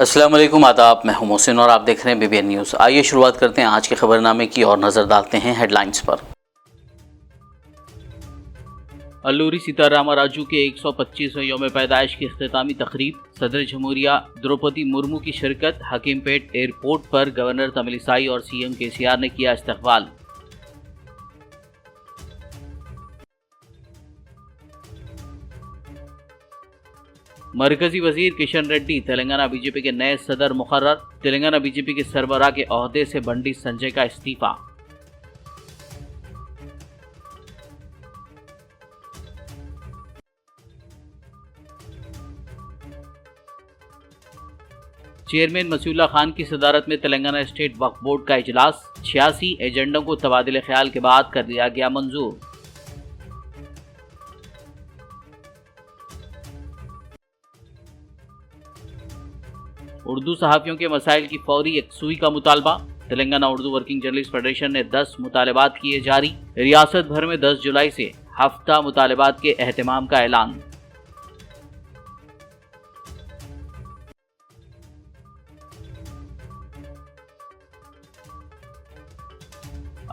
अस्सलाम वालेकुम, आदाब। मैं हूं मोहसिन और आप देख रहे हैं बीबीएन न्यूज़। आइए शुरुआत करते हैं आज के खबरनामे की और नज़र डालते हैं हेडलाइंस पर। अल्लूरी सीतारामा राजू के 125वें यौम पैदाइश की इख्तितामी तकरीब, सदर जमहूरिया द्रौपदी मुर्मू की शिरकत, हकीमपेट एयरपोर्ट पर गवर्नर तमिलिसाई और सीएम केसीआर ने किया इस्तकबाल। मरकजी वजीर किशन रेड्डी तेलंगाना बीजेपी के नए सदर मुकर्रर, तेलंगाना बीजेपी के सरबराह के ओहदे से बंडी संजय का इस्तीफा। चेयरमैन मसीउल्लाह खान की सदारत में तेलंगाना स्टेट वक्फ बोर्ड का इजलास, 86 एजेंडों को तबादले ख्याल के बाद कर दिया गया मंजूर। उर्दू सहाफ़ियों के मसाइल की फौरी यकसुई का मुतालबा, Telangana Urdu working journalist federation ने 10 मुतालबात किए जारी। रियासत भर में 10 जुलाई से हफ्ता मुतालबात के एहतमाम का ऐलान।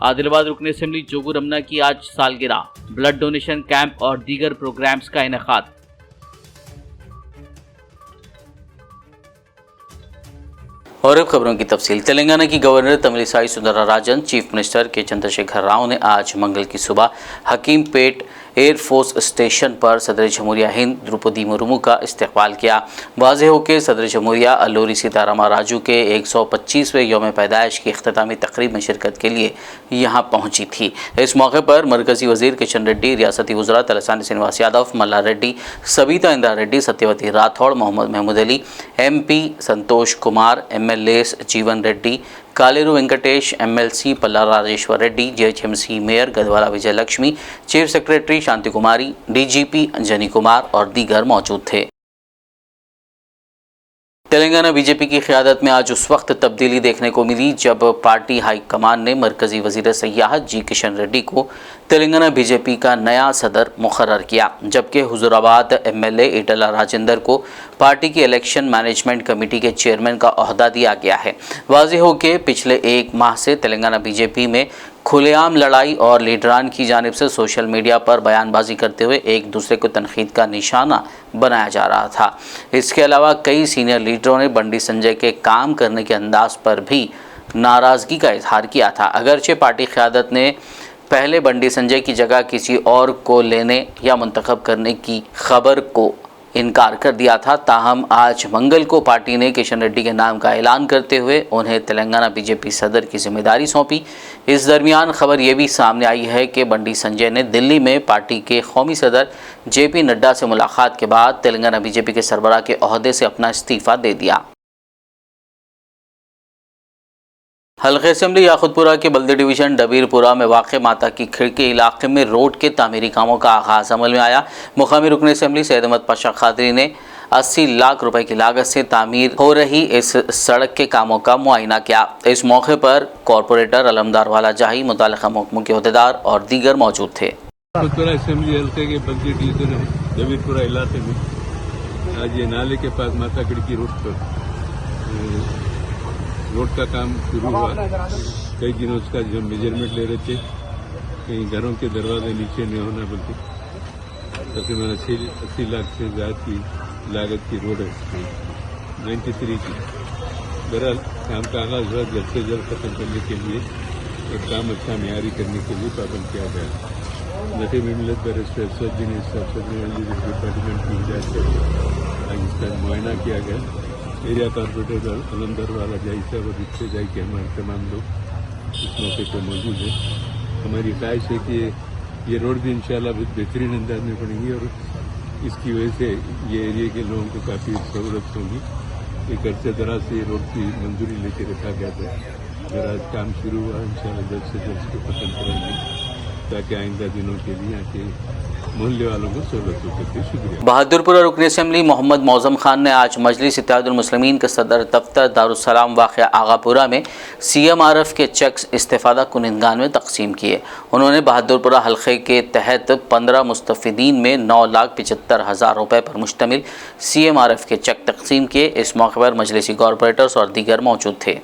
आदिलाबाद रुकन असेंबली जोगू रमना की आज सालगिरह, ब्लड डोनेशन कैंप और दीगर प्रोग्राम्स का इनेकाद। और अब खबरों की तफसील। तेलंगाना की governor Tamilisai Soundararajan, chief minister K Chandrashekar Rao ने आज मंगल की सुबह हकीमपेट एयरफोर्स स्टेशन पर सदर जमहूरिया हिंद द्रौपदी मुर्मू का इस्तकबाल किया। वाज़ेह हो कि सदर जमहूरिया अल्लूरी सीतारामा राजू के 125वें यौम पैदाइश की इख्तितामी तकरीब में शिरकत के लिए यहाँ पहुँची थी। इस मौके पर मरकजी वजीर किशन रेड्डी, रियासती वज़रा तलसानी श्रीनिवास यादव, मल्ला रेड्डी, सबिता इंदिरा रेड्डी, सत्यवती राठौड़, मोहम्मद महमूद अली, MP संतोष कुमार, MLAs जीवन रेड्डी, कालेरू वेंकटेश, MLC पल्ला राजेश्वर रेड्डी, GHMC मेयर गदवाला विजय लक्ष्मी, चीफ सेक्रेटरी शांति कुमारी, DGP अंजनी कुमार और दीगर मौजूद थे। तेलंगाना बीजेपी की क़यादत में आज उस वक्त तब्दीली देखने को मिली जब पार्टी हाईकमान ने मरकजी वज़ीर सयाहत जी किशन रेड्डी को तेलंगाना बीजेपी का नया सदर मुकर्रर किया, जबकि हुजूराबाद MLA ईटला राजेंदर को पार्टी की इलेक्शन मैनेजमेंट कमेटी के चेयरमैन का ओहदा दिया गया है। वाज़ेह हो कि पिछले एक माह से तेलंगाना बीजेपी में खुलेआम लड़ाई और लीडरान की जानिब से सोशल मीडिया पर बयानबाजी करते हुए एक दूसरे को तनकीद का निशाना बनाया जा रहा था। इसके अलावा कई सीनियर लीडरों ने बंडी संजय के काम करने के अंदाज पर भी नाराज़गी का इजहार किया था। अगरचे पार्टी क़यादत ने पहले बंडी संजय की जगह किसी और को लेने या मुंतखब करने की खबर को इनकार कर दिया था, ताहम आज मंगल को पार्टी ने किशन रेड्डी के नाम का ऐलान करते हुए उन्हें तेलंगाना बीजेपी सदर की जिम्मेदारी सौंपी। इस दरमियान खबर ये भी सामने आई है कि बंडी संजय ने दिल्ली में पार्टी के कौमी सदर JP नड्डा से मुलाकात के बाद तेलंगाना बीजेपी के सरबराह के ओहदे से अपना इस्तीफ़ा दे दिया। हल्के असेंबली याखुदपुरा के बल्दी डिवीज़न डबीरपुरा में वाक़े माता की खिड़की इलाके में रोड के तामीरी कामों का आगाज़ अमल में आया। मुकामी रुकन असेंबली सैयद अहमद पाशा खादरी ने 80 लाख रुपए की लागत से तामीर हो रही इस सड़क के कामों का मुआयना किया। इस मौके पर कॉरपोरेटर अलमदार वाला जाही, मुताल्लिक़ा महकमों के अहदेदार और दीगर मौजूद थे। असेंबली हल्के के बल्दी डिवीज़न डबीरपुरा इलाके में आज ये नाले के पास माता खिड़की रोड का काम शुरू हुआ। कई दिनों उसका जो मेजरमेंट ले रहे थे, कहीं घरों के दरवाजे नीचे नहीं होना, बल्कि तकरीबन 80 लाख से ज़्यादा की लागत की रोड है 93 की। बहरहाल काम का आगाज हुआ, जल्द से जल्द खत्म करने के लिए और काम अच्छा मियारी करने के लिए पाबंद किया गया। नटी मिलत बैरिस्टर सज्जन डिपार्टमेंट की हिदायत से आज इसका मुआयना किया गया। एरिया कॉर्पोरेटर अलमदार वाला जाई साहब और इससे जाए कि हमारे तमाम लोग इस मौके पर मौजूद हैं। हमारी ख्वाहिश है कि ये रोड भी इंशाल्लाह बहुत बेहतरीन अंदाज में बनेगी और इसकी वजह से ये एरिया के लोगों को काफ़ी सहूलत होगी। एक अरसे दराज से ये रोड की मंजूरी लेके रखा गया था, अगर आज काम शुरू हुआ इंशाल्लाह जल्द से जल्द इसको खत्म कराएंगे ताकि आइंदा दिनों के लिए यहाँ के मोहल्ले वालों को सहूलत हो सकती है। शुक्रिया। बहादुरपुरा रुकन असम्बली मोहम्मद मौज़म खान ने आज मजलिस इत्तेहादुल मुस्लिमीन के सदर दफ्तर दारुस्सलाम वाक़िया आगापुरा में CMRF के चेक्स इस्तेफ़ादा कुनिंदगान में तकसीम किए। उन्होंने बहादुरपुरा हल्के के तहत 15 मुस्तफ़ीदीन में 9,75,000 रुपये पर मुश्तमिल CMRF के चेक तकसीम किए। इस मौके पर मजलिसी कॉरपोरेटर्स और दीगर मौजूद थे।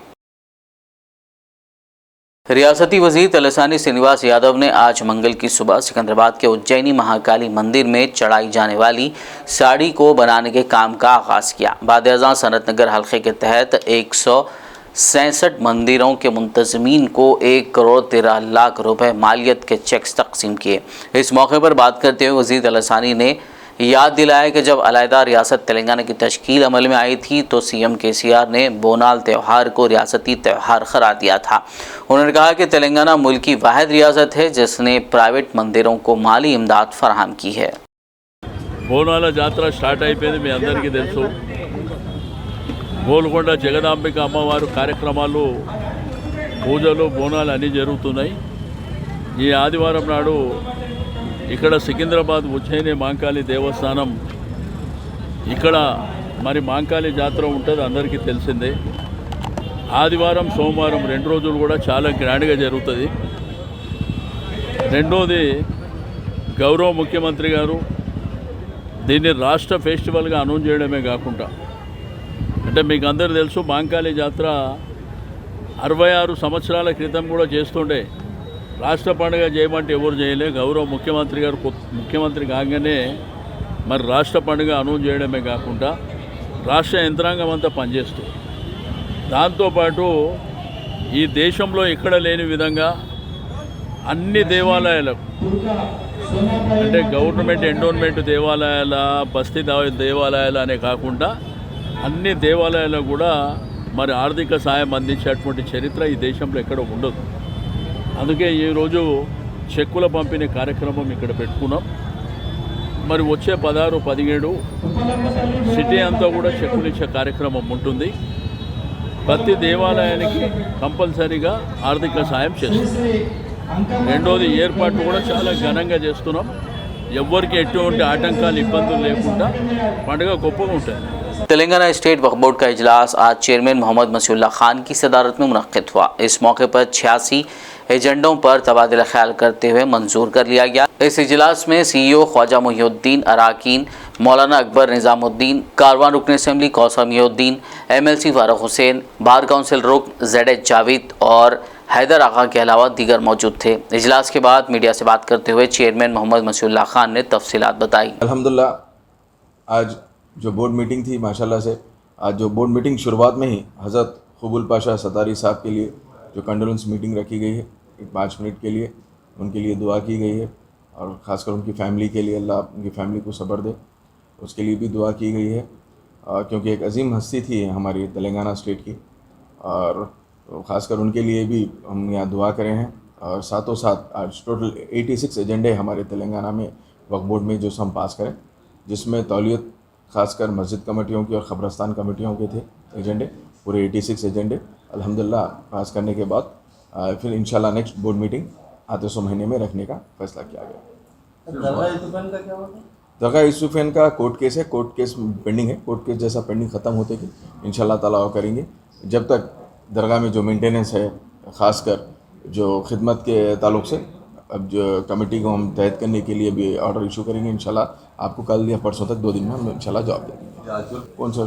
रियासती वज़ीर तलसानी श्रीनिवास यादव ने आज मंगल की सुबह सिकंदराबाद के उज्जैनी महाकाली मंदिर में चढ़ाई जाने वाली साड़ी को बनाने के काम का आगाज़ किया। बाद-ए-अज़ां सनत नगर हल्के के तहत 167 मंदिरों के मुंतज़मीन को 1,13,00,000 रुपये मालियत के चेक्स तकसीम किए। इस मौके पर बात करते हुए वज़ीर तलसानी ने याद दिलाया कि जब अलहदा रियासत तेलंगाना की तश्कील अमल में आई थी तो CM KCR ने बोनाल त्यौहार को रियासती त्यौहार करार दिया था। उन्होंने कहा कि तेलंगाना मुल्क की वाहिद रियासत है जिसने प्राइवेट मंदिरों को माली इमदाद फराहम की है। బోనాల జాతర స్టార్ట్ అయిపోయింది మీ అందరికీ తెలుసు గోల్కొండ జగదాంబిక అమ్మవారు కార్యక్రమాలు పూజలు బోనాలు అన్నీ జరుగుతున్నాయి ఈ ఆదివారం నాడు ఇక్కడ సికింద్రాబాద్ ఉజ్జయిని మాంకాళి దేవస్థానం ఇక్కడ మరి మాంకాళి జాతర ఉంటుంది అందరికీ తెలిసిందే ఆదివారం సోమవారం 2 రోజులు కూడా చాలా గ్రాండ్గా జరుగుతుంది రెండోది గౌరవ ముఖ్యమంత్రి గారు దీన్ని రాష్ట్ర ఫెస్టివల్గా అనౌన్స్ చేయడమే కాకుండా అంటే మీకు అందరూ తెలుసు మాంకాళి జాతర 66 సంవత్సరాల క్రితం కూడా చేస్తుండే రాష్ట్ర పండుగ చేయమంటే ఎవరు చేయలే గౌరవ ముఖ్యమంత్రి గారు ముఖ్యమంత్రి కాగానే మరి రాష్ట్ర పండుగ అనౌన్స్ చేయడమే కాకుండా రాష్ట్ర యంత్రాంగం అంతా పనిచేస్తుంది దాంతోపాటు ఈ దేశంలో ఎక్కడ లేని విధంగా అన్ని దేవాలయాలకు అంటే గవర్నమెంట్ ఎండోన్మెంట్ దేవాలయాల బస్తీ దేవాలయాలు అనే కాకుండా అన్ని దేవాలయాలకు కూడా మరి ఆర్థిక సాయం అందించేటువంటి చరిత్ర ఈ దేశంలో ఎక్కడ ఉండదు అందుకే ఈరోజు చెక్కుల పంపిణీ కార్యక్రమం ఇక్కడ పెట్టుకున్నాం మరి వచ్చే 16, 17 సిటీ అంతా కూడా చెక్కులు ఇచ్చే కార్యక్రమం ఉంటుంది ప్రతి దేవాలయానికి కంపల్సరీగా ఆర్థిక సాయం చేస్తుంది రెండోది ఏర్పాట్లు కూడా చాలా ఘనంగా చేస్తున్నాం ఎవ్వరికి ఎటువంటి ఆటంకాలు ఇబ్బందులు లేకుండా పండుగ గొప్పగా ఉంటుంది। तेलंगाना स्टेट वक्फ बोर्ड का इजलास आज चेयरमैन मोहम्मद मसीउल्लाह खान की सदारत में मुनक्किद हुआ। इस मौके पर 86 एजेंडों पर तबादला ख्याल करते हुए मंजूर कर लिया गया। इस इजलास में CEO ख्वाजा मोहिउद्दीन अराकीन, मौलाना अकबर निज़ामुद्दीन, कारवान रुकन assembly Kausar Mohiuddin, MLC Farooq Hussain, bar council रुकन ZH जावेद और हैदर आगा के अलावा दीगर मौजूद थे। इजलास के बाद मीडिया से बात करते हुए चेयरमैन मोहम्मद मसीउल्लाह खान ने तफसीलात बताई। अल्हम्दुलिल्लाह आज जो बोर्ड मीटिंग थी माशाल्लाह से आज जो बोर्ड मीटिंग शुरुआत में ही हज़रत ख़ुबुल पाशा सतारी साहब के लिए जो कंडोलेंस मीटिंग रखी गई है 5 मिनट के लिए उनके लिए दुआ की गई है और ख़ासकर उनकी फ़ैमिली के लिए अल्लाह उनकी फ़ैमिली को सब्र दे उसके लिए भी दुआ की गई है क्योंकि एक अजीम हस्ती थी हमारी तेलंगाना स्टेट की और ख़ासकर उनके लिए भी हम यहाँ दुआ करें हैं और साथों साथ आज टोटल 86 एजेंडे हमारे तेलंगाना में वक्फ बोर्ड में जो हम पास करें जिसमें तौलियत ख़ासकर मस्जिद कमेटियों की और ख़बरस्तान कमेटियों के थे एजेंडे पूरे 86 एजेंडे अल्हम्दुलिल्लाह पास करने के बाद फिर इंशाल्लाह नेक्स्ट बोर्ड मीटिंग आते 100 महीने में रखने का फैसला किया गया। दरगाह यूसुफैन का कोर्ट केस है, कोर्ट केस पेंडिंग है, कोर्ट केस जैसा पेंडिंग ख़त्म होते कि इंशाल्लाह ताला वो करेंगे। जब तक दरगाह में जो मेंटेनेंस है ख़ासकर जो खिदमत के ताल्लुक़ से अब जो कमेटी को हम तहत करने के लिए भी ऑर्डर इशू करेंगे इंशाल्लाह आपको कल या परसों तक 2 दिन में हम इंशाल्लाह जवाब देंगे। कौन सा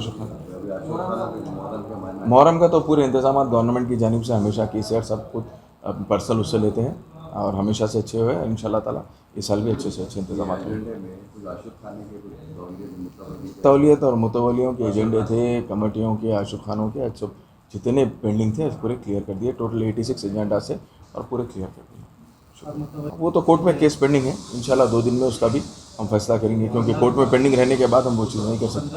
मुहर्रम का तो पूरे इंतजाम गवर्नमेंट की जानिब से हमेशा KCR सब कुछ पर्सनल उससे लेते हैं और हमेशा से अच्छे हुए इंशाल्लाह ताला इस साल भी अच्छे से अच्छे इंतजाम होंगे। तौलियत और मुतवलियों के एजेंडे थे कमेटियों के आशुक खानों के सब जितने पेंडिंग थे पूरे क्लियर कर दिए टोटल 86 एजेंडा से और पूरे क्लियर कर दिए। वो तो कोर्ट में केस पेंडिंग है इंशाल्लाह 2 दिन में उसका भी हम फैसला करेंगे क्योंकि कोर्ट में पेंडिंग रहने के बाद हम वो चीज़ नहीं कर सकते।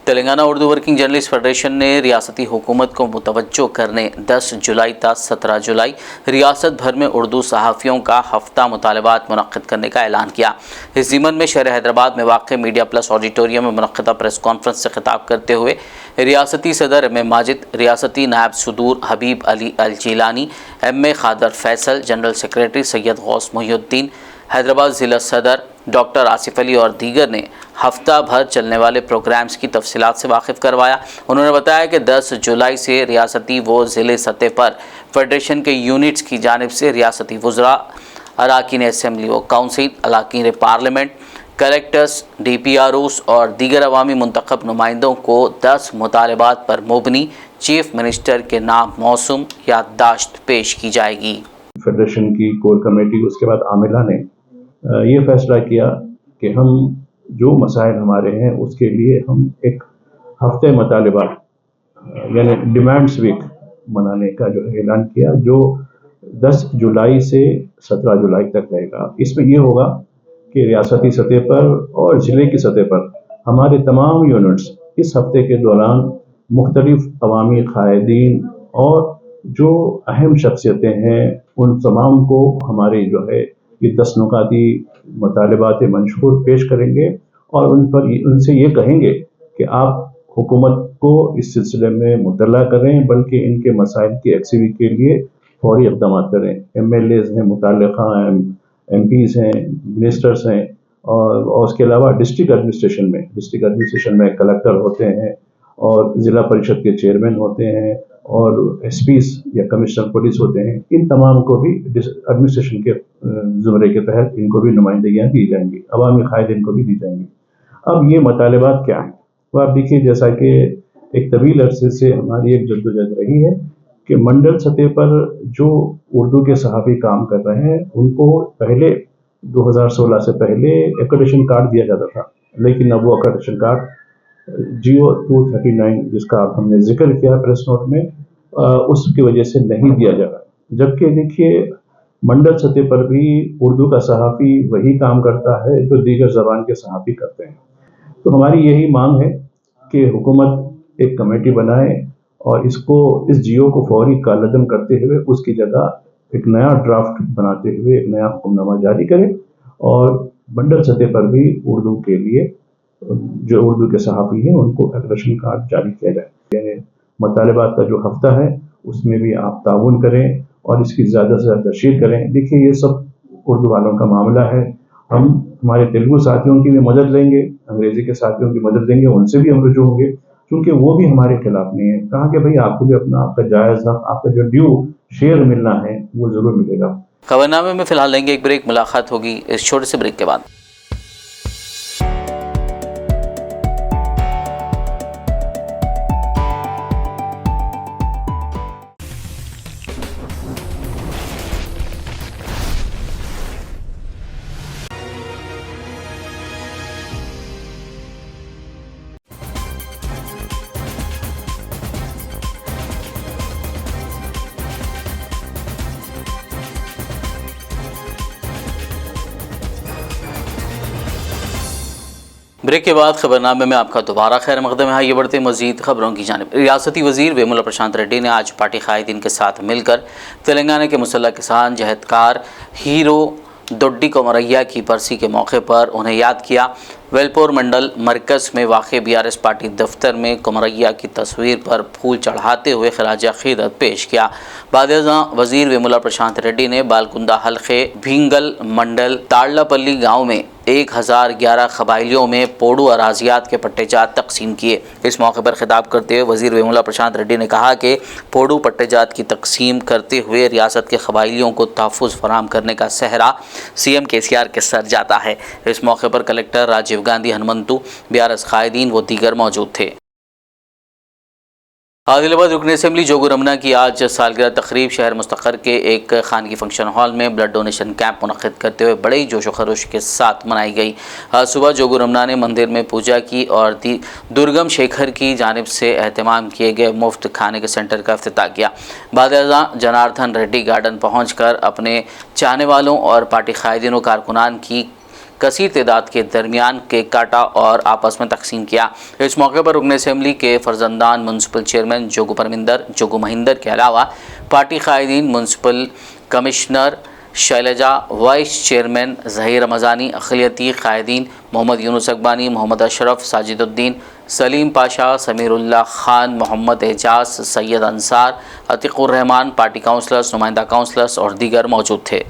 Telangana Urdu working journalist federation ने रियासती हुकूमत को मुतवज्जो करने 10 जुलाई ta 17 जुलाई रियासत भर में उर्दू सहाफ़ियों का हफ्ता मुतालबात मुनक्किद करने का ऐलान किया। इस ज़िमन में शहर हैदराबाद में वाक़ मीडिया प्लस ऑडिटोरियम में मुनक्किदा प्रेस कॉन्फ्रेंस से खिताब करते हुए रियासती सदर M.A. माजिद, रियासती नायब सदूर हबीब अली अल जीलानी, M.A. खादर फैसल, जनरल सेक्रेटरी सैयद गौस मोहिउद्दीन, हैदराबाद ज़िला सदर डॉक्टर आसिफ अली और दीगर ने हफ्ता भर चलने वाले प्रोग्राम्स की तफसीलात से वाकिफ़ करवाया। उन्होंने बताया कि 10 जुलाई से रियासती व ज़िले सतह पर फेडरेशन के यूनिट्स की जानिब से रियासती वज़रा, अरकान असम्बली व काउंसिल, अरकान पार्लियामेंट, कलेक्टर्स, DPROs और दीगर अवामी मुंतखब नुमाइंदों को 10 मुतालबात पर मुबनी चीफ मिनिस्टर के नाम मौसूम याददाश्त पेश की जाएगी। फेडरेशन की कोर कमेटी उसके बाद आमिला ने ये फैसला किया कि हम जो मसाइल हमारे हैं उसके लिए हम एक हफ्ते मुतालबा यानी डिमांड्स वीक मनाने का जो ऐलान किया, जो 10 जुलाई से 17 जुलाई तक रहेगा। इसमें ये होगा कि रियासती सतह पर और ज़िले की सतह पर हमारे तमाम यूनिट्स इस हफ्ते के दौरान मुख्तलिफ अवामी कायदीन और जो अहम शख्सियतें हैं उन तमाम को हमारे जो है ये 10 नुकाती मुतालबात मंशूर पेश करेंगे और उनसे ये कहेंगे कि आप हुकूमत को इस सिलसिले में मुतल्ला करें, बल्कि इनके मसाइल की एक्सीवी के लिए फौरी इक़दाम करें। MLAs हैं, मुतल्लिक़ा MPs हैं, मिनिस्टर्स हैं और उसके अलावा डिस्ट्रिक्ट एडमिनिस्ट्रेशन में कलेक्टर होते हैं और ज़िला परिषद के चेयरमैन होते हैं और SPs या कमिश्नर पुलिस होते हैं। इन तमाम को भी एडमिनिस्ट्रेशन के ज़ुमरे के तहत इनको भी नुमाइंदगियाँ दी जाएंगी, अवामी कायदीन को भी दी जाएंगी। अब ये मुतालबात क्या हैं? तो आप देखिए, जैसा कि एक तवील अरसे से हमारी एक जद्दोजहद रही है कि मंडल सतह पर जो उर्दू के सहाफ़ी काम कर रहे हैं उनको पहले 2016 से पहले एक्रेडिटेशन कार्ड दिया जाता था, लेकिन अब वो एक्रेडिटेशन कार्ड GO 239 जिसका हमने जिक्र किया प्रेस नोट में, उसकी वजह से नहीं दिया जा रहा। जबकि देखिए, मंडल सतह पर भी उर्दू का सहाफ़ी वही काम करता है जो दीगर ज़बान के सहाफ़ी करते हैं। तो हमारी यही मांग है कि हुकूमत एक कमेटी बनाए और इस GO को फौरी कालदम करते हुए उसकी जगह एक नया ड्राफ्ट बनाते हुए एक नया हुक्मनामा जारी करे और मंडल सतह पर भी उर्दू के लिए जो उर्दू के सहाफ़ी हैं उनको एक्रेडिटेशन कार्ड जारी किया जाए। यानी मुतालबात का जो हफ्ता है उसमें भी आप ताउन करें और इसकी ज़्यादा से ज़्यादा तशहीर करें। देखिए, ये सब उर्दू वालों का मामला है। हम हमारे तेलुगु साथियों की भी मदद लेंगे, अंग्रेज़ी के साथियों की मदद लेंगे, उनसे भी हम रुजू होंगे, क्योंकि वो भी हमारे खिलाफ नहीं है। कहा कि भाई आपको भी आपका जायज़ हक़, आपका जो ड्यू शेयर मिलना है वो ज़रूर मिलेगा। खबरनामे में फ़िलहाल लेंगे एक ब्रेक, मुलाकात होगी इस छोटे से ब्रेक के बाद। ब्रेक के बाद खबरनामे में आपका दोबारा खैर मकदम है। ये बढ़ते मज़ीद खबरों की जानिब। रियासती वज़ीर वेमुला प्रशांत रेड्डी ने आज पार्टी कायदीन के साथ मिलकर तेलंगाना के मुसल्लह किसान जहदकार हीरो दोड्डी कोमरैया की बरसी के मौके पर उन्हें याद किया। वेलपुर मंडल मरकज़ में वाक़ BRS पार्टी दफ्तर में कोमरैया की तस्वीर पर फूल चढ़ाते हुए खराज अक़ीदत पेश किया। बाद-ए-ज़ां वज़ीर वेमुला प्रशांत रेड्डी ने बालकुंदा हल्के भींगल मंडल ताड़लापल्ली गाँव में 1011 कबाइलियों में पोडू अराजियात के पट्टेजात तकसीम किए। इस मौके पर खिताब करते हुए वज़ीर वेमुला प्रशांत रेड्डी ने कहा कि पोडू पट्टेजात की तकसीम करते हुए रियासत के कबाइलियों को तहफ़्फ़ुज़ फराहम करने का सहरा CM KCR के सर जाता है। इस मौके पर कलेक्टर राजीव गांधी हनुमंतु, BRS कायदीन व दीगर मौजूद थे। आदिलाबाद रुकन असम्बली जोगू रमना की आज सालगिरह तकरीब शहर मुस्तक़र के एक खानगी फंक्शन हॉल में ब्लड डोनेशन कैंप मुनक़्क़िद करते हुए बड़े जोश व खरोश के साथ मनाई गई। आज सुबह जोगू रमना ने मंदिर में पूजा की और दुर्गम शेखर की जानिब से एहतमाम किए गए मुफ्त खाने के सेंटर का इफ्तिताह किया। बाद-ए-ज़ां जनार्दन रेड्डी गार्डन पहुँच कर अपने चाहने वालों और पार्टी कायदीन व कारकुनान की कसीर तादाद के दरमियान केक काटा और आपस में तकसीम किया। इस मौके पर रुकन असम्बली के फर्जंदान म्यूनसिपल चेयरमैन जोगू महिंदर के अलावा पार्टी कायदीन, municipal commissioner Shailaja, vice chairman Zaheer Ramzani, अक़लियती कायदीन मोहम्मद यूनुस अकबानी, मोहम्मद अशरफ, साजिदुद्दीन, सलीम पाशा, समीरुल्लाह खान, मोहम्मद एजाज, सैयद अंसार, अतीक़ुर रहमान, पार्टी काउंसलर्स, नुमाइंदा काउंसलर्स और दीगर मौजूद थे।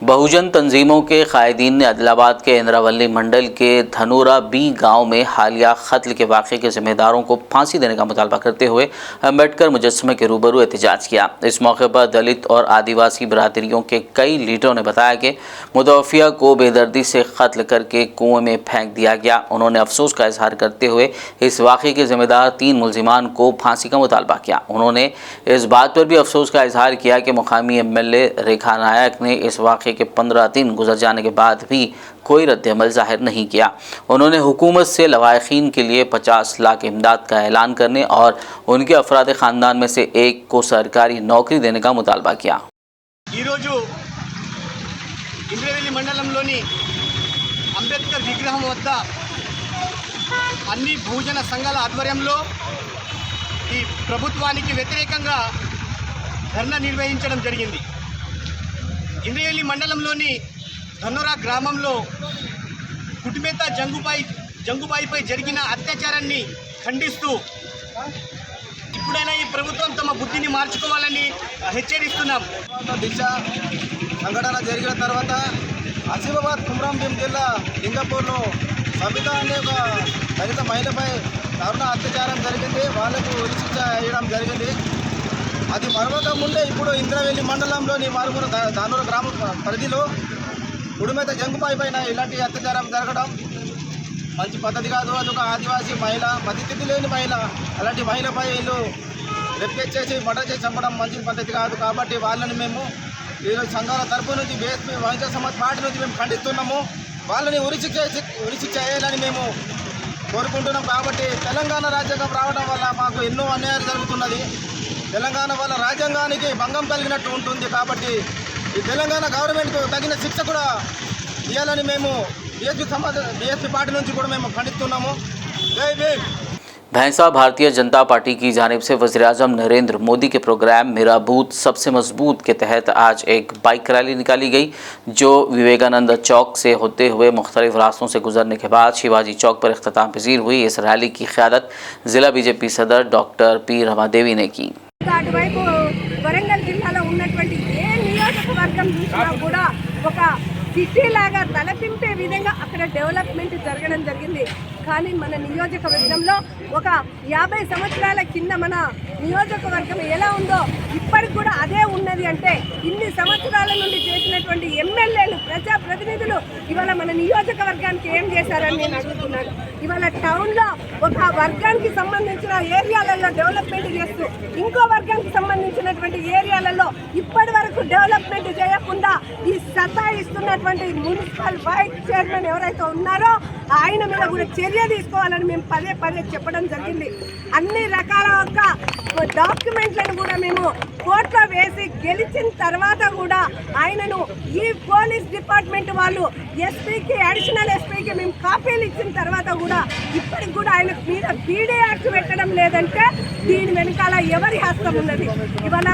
बहुजन तंजीमों के कायदीन ने आदिलाबाद के इंद्रावली मंडल के धनूरा बी गांव में हालिया कत्ल के वाक़े के जिम्मेदारों को फांसी देने का मुतालबा करते हुए अम्बेडकर मुजस्समे के रूबरू एहतजाज किया। इस मौके पर दलित और आदिवासी बरादरियों के कई लीडरों ने बताया कि मुतवफ़िया को बेदर्दी से कत्ल करके कुएं में फेंक दिया गया। उन्होंने अफसोस का इजहार करते हुए इस वाक़े के जिम्मेदार 3 मुलजिमान को फांसी का मुतालबा किया। उन्होंने इस बात पर भी अफसोस का इजहार किया कि मुकामी MLA रेखा नायक ने इस वाक़े के 15 दिन गुजर जाने के बाद भी कोई रद्द-ए-अमल ज़ाहिर नहीं किया। उन्होंने हुकूमत से लवाहिकीन के लिए 50 लाख इमदाद का ऐलान करने और उनके अफराद ख़ानदान में से एक को सरकारी नौकरी देने का मुतालबा किया। ఇంద్రవెల్లి మండలంలోని అంబేద్కర్ విగ్రహం వద్ద అన్ని బహుజన సంఘాల ఆధ్వర్యంలో ఈ ప్రభుత్వానికి వ్యతిరేకంగా ధర్నా నిర్వహించడం జరిగింది. ఇంద్రవెల్లి మండలంలోని ధన్నోరా గ్రామంలో కుటుంబేత జంగుబాయిపై జరిగిన అత్యాచారాన్ని ఖండిస్తూ ఇప్పుడైనా ఈ ప్రభుత్వం తమ బుద్ధిని మార్చుకోవాలని హెచ్చరిస్తున్నాం. దిశ సంఘటన జరిగిన తర్వాత ఆసిఫాబాద్ కుమ్రాం భీం జిల్లా లింగపూర్లో సబిత అనే ఒక దళిత మహిళపై దారుణ అత్యాచారం జరిగింది. వాళ్లకు ఉరిశిక్ష వేయడం జరిగింది. అది మరొక ముందే ఇప్పుడు ఇంద్రవెల్లి మండలంలోని మారుమూల ధానూర గ్రామ పరిధిలో కుడుమేత జంగుబాయి పైన ఇలాంటి అత్యాచారం జరగడం మంచి పద్ధతి కాదు. అది ఒక ఆదివాసీ మహిళ, పరిస్థితి లేని మహిళ. అలాంటి మహిళపై వీళ్ళు రెప్లెక్ట్ చేసి మర్డర్ చేసి చంపడం మంచి పద్ధతి కాదు. కాబట్టి వాళ్ళని మేము ఈరోజు సంఘాల తరపు నుంచి బీఎస్పీ బహుజన సమాజ్ పార్టీ నుంచి మేము ఖండిస్తున్నాము. వాళ్ళని ఉరిశిక్ష వేయాలని మేము కోరుకుంటున్నాం. కాబట్టి తెలంగాణ రాజ్యాంగం రావడం వల్ల మాకు ఎన్నో అన్యాయాలు జరుగుతున్నది. తెలంగాణ వల్ల రాజ్యాంగానికి భంగం కలిగినట్టు ఉంటుంది. కాబట్టి ఈ తెలంగాణ గవర్నమెంట్కు తగిన శిక్ష కూడా ఇవ్వాలని మేము बीएसपी पार्टी నుంచి కూడా మేము ఖండిస్తున్నాము. జై భీమ్. भैंसा भारतीय जनता पार्टी की जानिब से वज़ीर-ए-आज़म नरेंद्र मोदी के प्रोग्राम मेरा बूथ सबसे मजबूत के तहत आज एक बाइक रैली निकाली गई, जो विवेकानंद चौक से होते हुए मुख्तलिफ रास्तों से गुजरने के बाद शिवाजी चौक पर इख्तिताम पजीर हुई। इस रैली की क़यादत ज़िला बीजेपी सदर डॉक्टर पी रमादेवी ने की। అటువైపు వరంగల్ జిల్లాలో ఉన్నటువంటి ఏ నియోజకవర్గం చూసినా కూడా ఒక సిటీ లాగా తలపింపే విధంగా అక్కడ డెవలప్మెంట్ జరగడం జరిగింది. కానీ మన నియోజకవర్గంలో ఒక 50 సంవత్సరాల కింద మన నియోజకవర్గం ఎలా ఉందో ఇప్పటికి కూడా అదే ఉన్నది. అంటే ఇన్ని సంవత్సరాల నుండి చేసినటువంటి ఎమ్మెల్యేలు, ప్రజాప్రతినిధులు ఇవాళ మన నియోజకవర్గానికి ఏం చేశారని నేను అడుగుతున్నాను. ఇవాళ టౌన్లో ఒక వర్గానికి సంబంధించిన ఏరియాలలో డెవలప్మెంట్ చేస్తూ ఇంకో వర్గానికి సంబంధించినటువంటి ఏరియాలలో ఇప్పటి వరకు డెవలప్మెంట్ చేయకుండా ఈ సతాయిస్తున్నటువంటి మున్సిపల్ వైస్ చైర్మన్ ఎవరైతే ఉన్నారో ఆయన మీద కూడా చర్య తీసుకోవాలని మేము పదే పదే చెప్పడం జరిగింది. అన్ని రకాల ఒక డాక్యుమెంట్లను కూడా మేము కోర్టులో వేసి గెలిచిన తర్వాత కూడా ఆయనను ఈ పోలీస్ డిపార్ట్మెంట్ వాళ్ళు ఎస్పీకి, అడిషనల్ ఎస్పీకి మేము కాపీలు ఇచ్చిన తర్వాత కూడా ఇప్పటికి కూడా ఆయన మీద పీడీ యాక్ట్ పెట్టడం లేదంటే దీని వెనకాల ఎవరి హస్తం ఉన్నది? ఇవాళ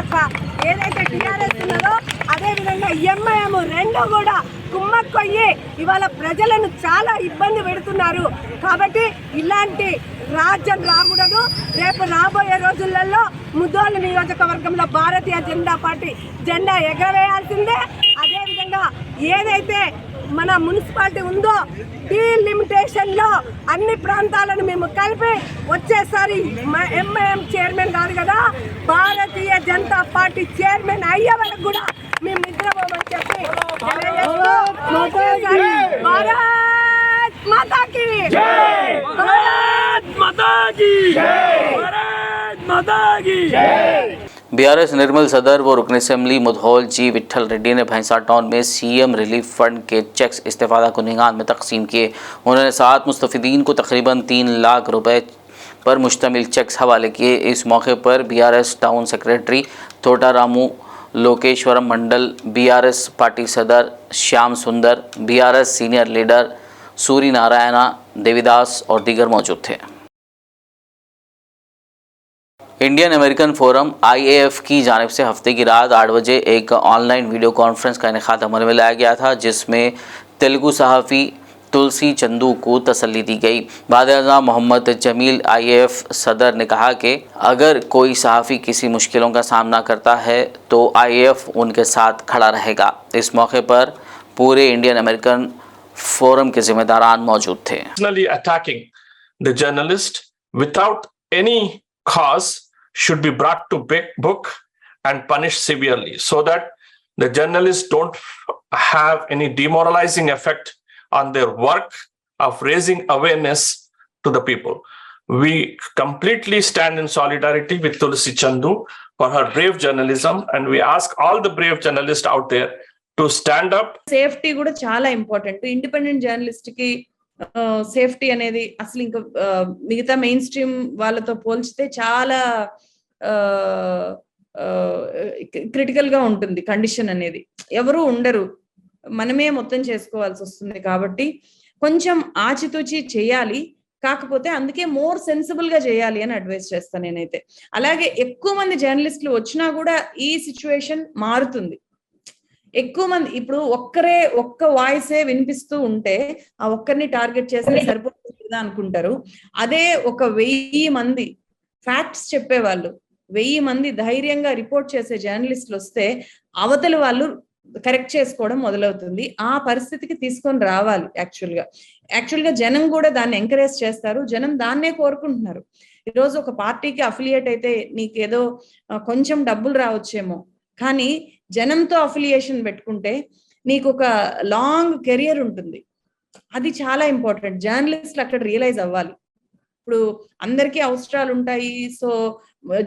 ఏదైతే టీఆర్ఎస్ ఉన్నదో అదేవిధంగా ఎంఐఎం రెండు కూడా కుమ్మక్కొయ్యి ఇవాళ ప్రజలను చాలా ఇబ్బంది పెడుతున్నారు. కాబట్టి ఇలాంటి రాజ్యం రాకూడదు. రేపు రాబోయే రోజులలో ముదోల్ నియోజకవర్గంలో భారతీయ జనతా పార్టీ జెండా ఎగరవేయాల్సిందే. అదేవిధంగా ఏదైతే మన మున్సిపాలిటీ ఉందో డీలిమిటేషన్లో అన్ని ప్రాంతాలను మేము కలిపి వచ్చేసారి ఎంఐఎం చైర్మన్ కాదు కదా, భారతీయ జనతా పార్టీ చైర్మన్ అయ్యే వరకు కూడా మేము నిద్రపోమని చెప్పి భారత్ మాతా కీ జై, భారత్ మాతా కీ జై, భారత్ మాతా కీ జై। BRS निर्मल सदर व रुकन असम्बली मुधौल जी विट्ठल रेड्डी ने भैंसा टाउन में CM रिलीफ फंड के चेक्स इस्तेफादा कुनिगान में तकसीम किए। उन्होंने 7 मुस्तफिदीन को तकरीबन 3 लाख रुपए पर मुश्तमिल चेक्स हवाले किए। इस मौके पर BRS टाउन सेक्रेटरी तोटारामू लोकेश्वरम मंडल, BRS पार्टी सदर श्याम सुंदर, BRS senior leader Suri Narayana Devidas और दीगर मौजूद थे। इंडियन अमेरिकन फोरम IAF की जानिब से हफ्ते की रात 8 बजे एक ऑनलाइन वीडियो कॉन्फ्रेंस का इनेकाद अमल में लाया गया था, जिसमें तेलुगु सहाफ़ी तुलसी चंदू को तसल्ली दी गई। वज़ीर-ए-आज़म मोहम्मद जमील IAF सदर ने कहा कि अगर कोई सहाफ़ी किसी मुश्किलों का सामना करता है तो IAF उनके साथ खड़ा रहेगा। इस मौके पर पूरे इंडियन अमेरिकन फोरम के जिम्मेदारान मौजूद थे। Personally attacking the journalist without any cause should be brought to book and punished severely, so that the journalists don't have any demoralizing effect on their work of raising awareness to the people. We completely stand in solidarity with Tulsi Chandu for her brave journalism, and we ask all the brave journalists out there to stand up. Safety కూడా చాలా important. Independent journalist కి safety అనేది అసలు ఇంకా మిగతా main stream వాళ్ళతో పోల్చితే చాలా క్రిటికల్ గా ఉంటుంది కండిషన్ అనేది. ఎవరు ఉండరు, మనమే మొత్తం చేసుకోవాల్సి వస్తుంది. కాబట్టి కొంచెం ఆచితూచి చేయాలి, కాకపోతే అందుకే మోర్ సెన్సిబుల్ గా చేయాలి అని అడ్వైస్ చేస్తాను నేనైతే. అలాగే ఎక్కువ మంది జర్నలిస్టులు వచ్చినా కూడా ఈ సిచ్యువేషన్ మారుతుంది. ఎక్కువ మంది ఇప్పుడు ఒక్క వాయిసే వినిపిస్తూ ఉంటే ఆ ఒక్కరిని టార్గెట్ చేస్తే సరిపోతుందా అనుకుంటారు. అదే 1000 మంది ఫ్యాక్ట్స్ చెప్పేవాళ్ళు, 1000 మంది ధైర్యంగా రిపోర్ట్ చేసే జర్నలిస్టులు వస్తే అవతలి వాళ్ళు కరెక్ట్ చేసుకోవడం మొదలవుతుంది. ఆ పరిస్థితికి తీసుకొని రావాలి. యాక్చువల్గా జనం కూడా దాన్ని ఎంకరేజ్ చేస్తారు, జనం దాన్నే కోరుకుంటున్నారు. ఈరోజు ఒక పార్టీకి అఫిలియేట్ అయితే నీకేదో కొంచెం డబ్బులు రావచ్చేమో, కానీ జనంతో అఫిలియేషన్ పెట్టుకుంటే నీకు ఒక లాంగ్ కెరియర్ ఉంటుంది. అది చాలా ఇంపార్టెంట్. జర్నలిస్టులు అక్కడ రియలైజ్ అవ్వాలి. ఇప్పుడు అందరికీ అవసరాలు ఉంటాయి. సో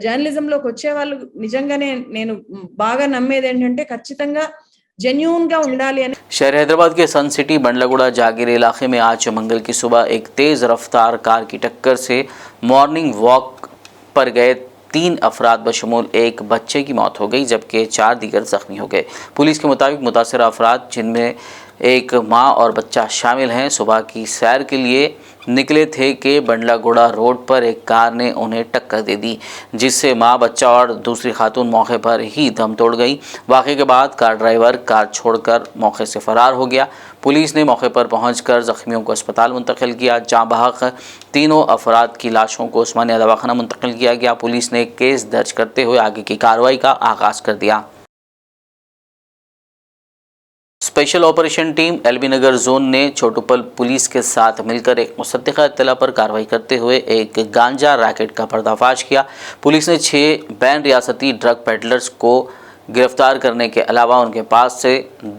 జర్నలిజంలోకి వచ్చే వాళ్ళు నిజంగానే నేను బాగా నమ్మేది ఏంటంటే ఖచ్చితంగా जेन्यून गा ఉండాలి అని। शहर हैदराबाद के सन सिटी बंडलागुड़ा जागीर इलाके में आज मंगल की सुबह एक तेज़ रफ्तार कार की टक्कर से मॉर्निंग वॉक पर गए 3 अफराद बशमूल एक बच्चे की मौत हो गई, जबकि 4 दीगर जख्मी हो गए। पुलिस के मुताबिक मुतासरा अफराद, जिनमें एक माँ और बच्चा शामिल हैं, सुबह की सैर के लिए निकले थे कि बंडलागुड़ा रोड पर एक कार ने उन्हें टक्कर दे दी, जिससे माँ, बच्चा और दूसरी खातून मौके पर ही दम तोड़ गई। वाक़े के बाद कार ड्राइवर कार छोड़कर मौके से फरार हो गया। पुलिस ने मौके पर पहुंचकर ज़ख्मियों को अस्पताल मुंतकिल किया, जहाँ बहक 3 अफराद की लाशों को उस्मानिया दवाखाना मुंतकिल किया गया। पुलिस ने केस दर्ज करते हुए आगे की कार्रवाई का आगाज़ कर दिया। स्पेशल ऑपरेशन टीम एलबी नगर जोन ने छोटूपल पुलिस के साथ मिलकर एक मुसद्दिक़ा इत्तला पर कार्रवाई करते हुए एक गांजा रैकेट का पर्दाफाश किया। पुलिस ने 6 बैन रियासती ड्रग पेडलर्स को गिरफ्तार करने के अलावा उनके पास से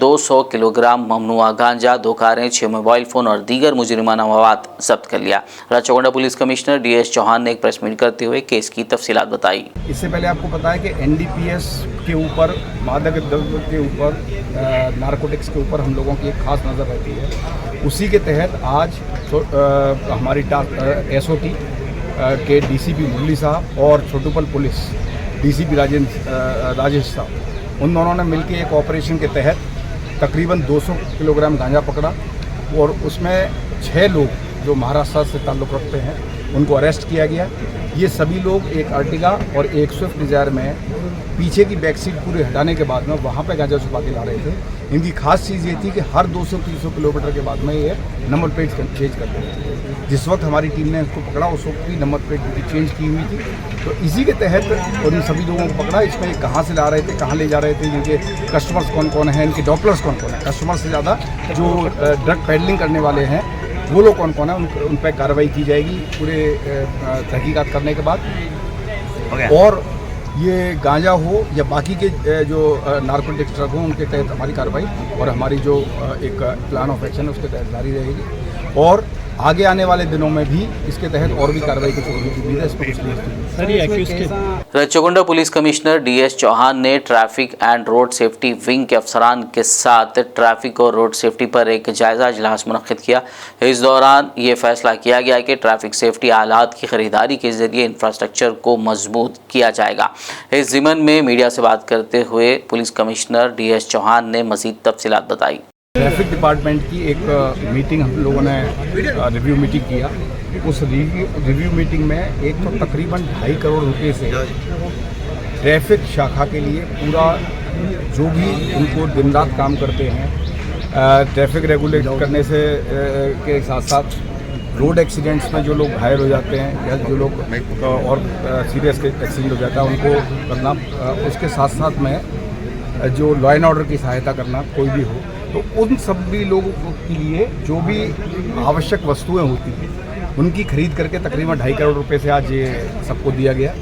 200 किलोग्राम ममनुआ गांजा, 2 कारें, 6 मोबाइल फ़ोन और दीगर मुजरिमाना मवाद जब्त कर लिया। राचौगंडा पुलिस कमिश्नर DS चौहान ने एक प्रेस मीट करते हुए केस की तफसीलात बताई। इससे पहले आपको पता है कि NDPS के ऊपर, मादक द्रव्य के ऊपर, नारकोटिक्स के ऊपर हम लोगों की एक खास नज़र रहती है। उसी के तहत आज हमारी SOT के DCP मुरली साहब और छोटूपल पुलिस DCP राजेश साहब, उन दोनों ने मिलकर एक ऑपरेशन के तहत तकरीबन 200 किलोग्राम गांजा पकड़ा और उसमें 6 लोग जो महाराष्ट्र से ताल्लुक़ रखते हैं उनको अरेस्ट किया गया। ये सभी लोग एक अर्टिगा और एक स्विफ्ट डिज़ायर में पीछे की बैक सीट पूरे हटाने के बाद में वहाँ पे गांजा छुपा के ला रहे थे। इनकी खास चीज़ ये थी कि हर 200-300 किलोमीटर के बाद में ये नंबर प्लेट चेंज करते थे। जिस वक्त हमारी टीम ने इसको पकड़ा उस वक्त भी नंबर प्लेट चेंज की हुई थी। तो इसी के तहत और इन सभी लोगों को पकड़ा। इसमें कहाँ से ला रहे थे, कहाँ ले जा रहे थे, इनके कस्टमर्स कौन कौन हैं, इनके डॉक्टर्स कौन कौन हैं, कस्टमर से ज़्यादा जो ड्रग पेडलिंग करने वाले हैं वो लोग कौन कौन है, उन पर कार्रवाई की जाएगी पूरे तहकीकात करने के बाद। और ये गांजा हो या बाकी के जो नारकोटिक्स ड्रग हो, उनके तहत हमारी कार्रवाई और हमारी जो एक प्लान ऑफ एक्शन है उसके तहत जारी रहेगी। और आगे आने वाले दिनों में भी इसके तहत और भी कार्रवाई की उम्मीद है। राचौगंडा पुलिस कमिश्नर DS चौहान ने traffic and road safety wing के अफसरान के साथ ट्रैफिक और रोड सेफ्टी पर एक जायज़ा इजलास मुनक्किद किया। इस दौरान ये फैसला किया गया कि ट्रैफिक सेफ्टी आलात की खरीदारी के जरिए इंफ्रास्ट्रक्चर को मजबूत किया जाएगा। इस ज़िमन में मीडिया से बात करते हुए पुलिस कमिश्नर DS चौहान ने मज़ीद तफसीलात बताई। ट्रैफिक डिपार्टमेंट की एक मीटिंग हम लोगों ने रिव्यू मीटिंग किया। उस रिव्यू मीटिंग में एक तो तकरीबन 2.5 करोड़ रुपए से ट्रैफिक शाखा के लिए पूरा जो भी उनको दिन रात काम करते हैं ट्रैफिक रेगुलेट करने से के साथ साथ रोड एक्सीडेंट्स में जो लोग घायल हो जाते हैं या जो लोग और सीरियस एक्सीडेंट हो जाता है उनको करना, उसके साथ साथ में जो लॉ एंड ऑर्डर की सहायता करना, कोई भी हो, तो उन सभी लोगों के लिए जो भी आवश्यक वस्तुएं होती हैं उनकी खरीद करके तकरीबन 2.5 करोड़ रुपए से आज ये सबको दिया गया।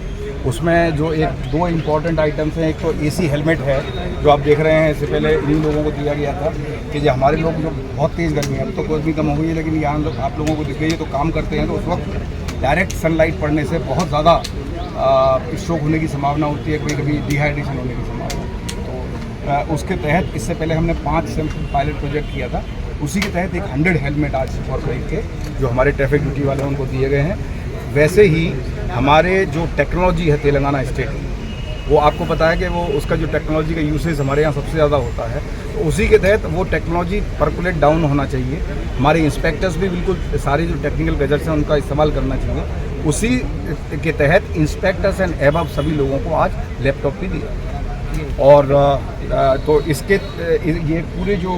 उसमें जो दो इम्पॉर्टेंट आइटम्स हैं, एक तो एसी हेलमेट है जो आप देख रहे हैं, इससे पहले इन लोगों को दिया गया था कि जो हमारे लोग जो बहुत तेज़ गर्मी है, अब तो गर्मी कम हो गई है, लेकिन यहाँ आप लोगों को दिख गई है तो काम करते हैं तो उस वक्त डायरेक्ट सनलाइट पड़ने से बहुत ज़्यादा स्ट्रोक होने की संभावना होती है, कभी कभी डिहाइड्रेशन होने की संभावना होती है। तो उसके तहत इससे पहले हमने 5 सैम्पल पायलट प्रोजेक्ट किया था, उसी के तहत एक 100 हेलमेट आज और खरीद के जो हमारे ट्रैफिक ड्यूटी वाले हैं उनको दिए गए हैं। वैसे ही हमारे जो टेक्नोलॉजी है तेलंगाना स्टेट में, वो आपको पता है कि वो उसका जो टेक्नोलॉजी का यूसेज हमारे यहाँ सबसे ज़्यादा होता है, तो उसी के तहत वो टेक्नोलॉजी परकुलेट डाउन होना चाहिए। हमारे इंस्पेक्टर्स भी बिल्कुल सारी जो टेक्निकल गैजेट्स हैं उनका इस्तेमाल करना चाहिए। उसी के तहत इंस्पेक्टर्स एंड एबव सभी लोगों को आज लैपटॉप भी दिया और तो इसके ये पूरे जो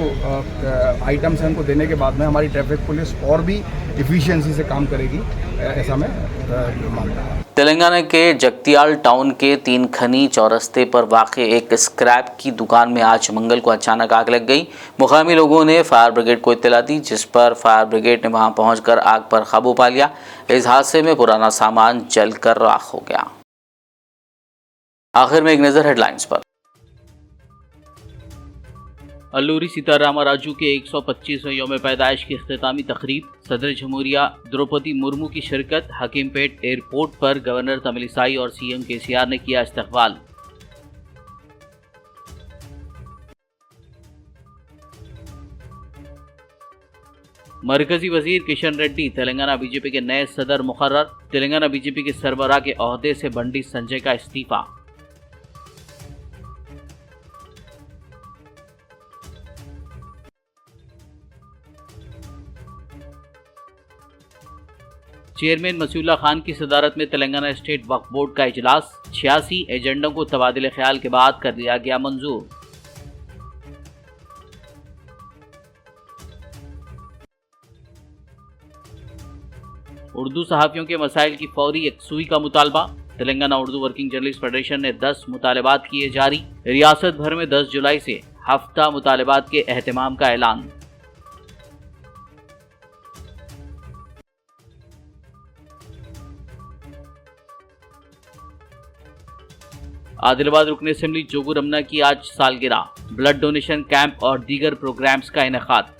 आइटम्स हैं उनको देने के बाद में हमारी ट्रैफिक पुलिस और भी इफ़िशियंसी से काम करेगी, ऐसा मैं मानता हूँ। तेलंगाना के जगतियाल टाउन के 3 खनी चौरस्ते पर वाक़े एक स्क्रैप की दुकान में आज मंगल को अचानक आग लग गई। मुकामी लोगों ने फायर ब्रिगेड को इत्तला दी, जिस पर फायर ब्रिगेड ने वहां पहुंचकर आग पर काबू पा लिया। इस हादसे में पुराना सामान जलकर राख हो गया। आखिर में एक नज़र हेडलाइंस पर। अल्लूरी सीतारामा राजू के 125वें यौम पैदाइश की इख्तितामी तकरीब, सदर जमहूरिया द्रौपदी मुर्मू की शिरकत, हकीमपेट एयरपोर्ट पर गवर्नर तमिलिसाई और सीएम केसीआर ने किया इस्तकबाल। मरकजी वजीर किशन रेड्डी तेलंगाना बीजेपी के नए सदर मुकर्रर, तेलंगाना बीजेपी के सरबराह के ओहदे से बंडी संजय का इस्तीफा। चेयरमैन मसीउल्लाह खान की सदारत में तेलंगाना स्टेट वक्फ बोर्ड का इजलास, 86 एजेंडों को तबादले ख्याल के बाद कर दिया गया मंजूर। उर्दू सहाफ़ियों के मसाइल की फौरी यकसुई का मुतालबा, Telangana Urdu working journalist federation ने 10 मुतालबात किए जारी। रियासत भर में 10 जुलाई से हफ्ता मुतालबात के एहतमाम का ऐलान। आदिलाबाद रुकन असेंबली जोगू रमना की आज सालगिरह, ब्लड डोनेशन कैंप और दीगर प्रोग्राम्स का इनेकाद।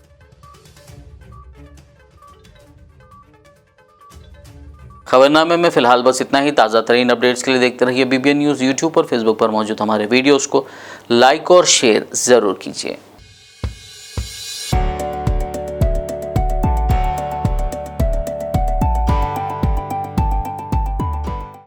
खबरनामे में फिलहाल बस इतना ही। ताज़ा तरीन अपडेट्स के लिए देखते रहिए BBN न्यूज़। यूट्यूब और फेसबुक पर मौजूद हमारे वीडियोस को लाइक और शेयर ज़रूर कीजिए।